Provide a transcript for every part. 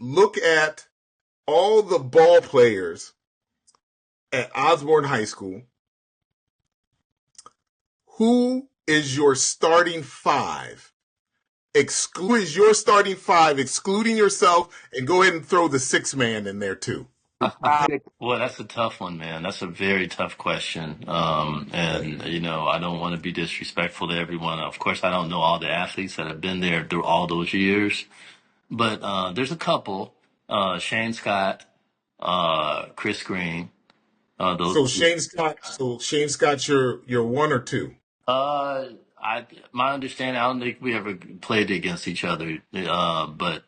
look at all the ball players at Osborn High School. Who is your starting five? Is your starting five, excluding yourself, and go ahead and throw the six man in there too. Well, that's a tough one, man. That's a very tough question. And I don't want to be disrespectful to everyone. Of course, I don't know all the athletes that have been there through all those years, but there's a couple. Shane Scott, Chris Green. Those. So Shane Scott, your one or two. Uh, my understanding, I don't think we ever played against each other. But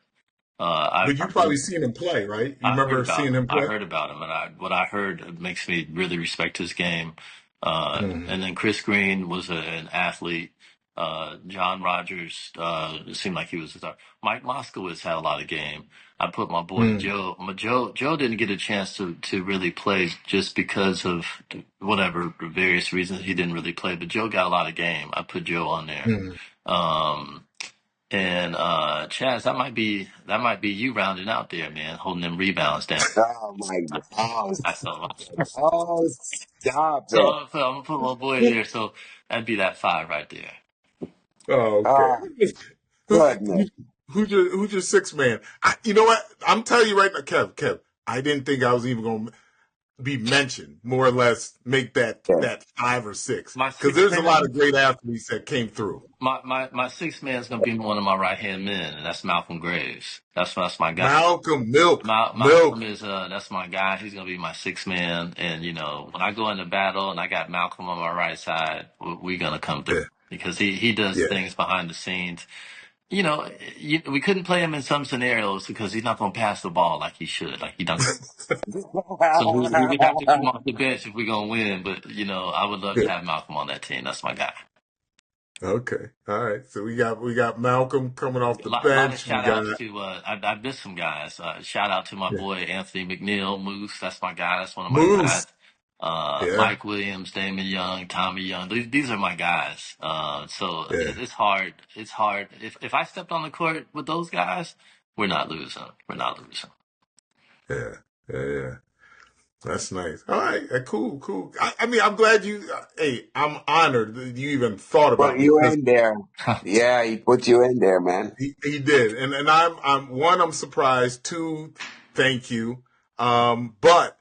But you probably seen him play, right? You I heard remember about seeing him. him I play? heard about him, and what I heard makes me really respect his game. Mm-hmm. And then Chris Green was an athlete. John Rogers it seemed like he was a star. Mike Moskowitz had a lot of game. I put my boy Mm-hmm. Joe. Joe didn't get a chance to really play just because of whatever various reasons he didn't really play. But Joe got a lot of game. I put Joe on there. Mm-hmm. Um, and Chaz, that might be you rounding out there, man, holding them rebounds down. Oh my God. Oh, I saw. oh, stop So it. I'm gonna put my boy there. So that'd be that five right there. Oh, okay. Oh, Who, goodness. who's your six man? You know what? I'm telling you right now, Kev. I didn't think I was even going to be mentioned. More or less, make Yeah. that five or six My because sixth there's a lot man, of great athletes that came through. my sixth man's gonna be one of my right hand men, and that's Malcolm Graves. That's my guy. Malcolm Milk. Malcolm is that's my guy. He's gonna be my sixth man, and when I go into battle and I got Malcolm on my right side, we're gonna come through Yeah, because he does yeah. things behind the scenes. We couldn't play him in some scenarios because he's not gonna pass the ball like he should, like he done. So we would have to come off the bench if we're gonna win. But I would love to have Malcolm on that team. That's my guy. Okay, all right. So we got Malcolm coming off A the lot of bench. We shout got outs to I missed some guys. Shout out to my yeah. boy Anthony McNeil Moose. That's my guy. That's one of my Moose. guys. Yeah, Mike Williams, Damon Young, Tommy Young. These are my guys. So yeah, it's hard. It's hard. If I stepped on the court with those guys, we're not losing. We're not losing. yeah, yeah. That's nice. All right, cool. I mean, I'm glad you. Hey, I'm honored that you even thought Put about me you because in there. Yeah, he put you in there, man. he did, and I'm one. I'm surprised. Two, thank you. But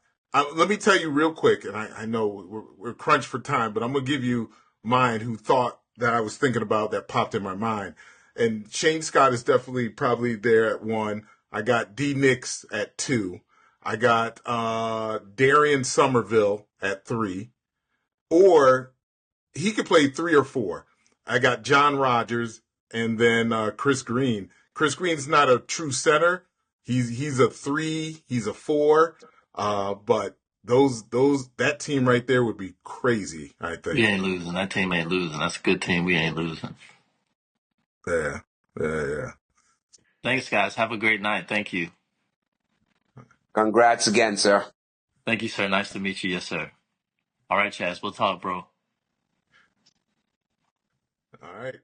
let me tell you real quick, and I know we're crunched for time, but I'm gonna give you mine. Who thought that I was thinking about that popped in my mind, and Shane Scott is definitely probably there at one. I got D Nix at two. I got Darian Somerville at three, or he could play three or four. I got John Rogers and then Chris Green. Chris Green's not a true center. He's a three. He's a four. But that team right there would be crazy. I We think. ain't losing. That team ain't losing. That's a good team. We ain't losing. Yeah, yeah. Thanks, guys. Have a great night. Thank you. Congrats again, sir. Thank you, sir. Nice to meet you. Yes, sir. All right, Chaz. We'll talk, bro. All right.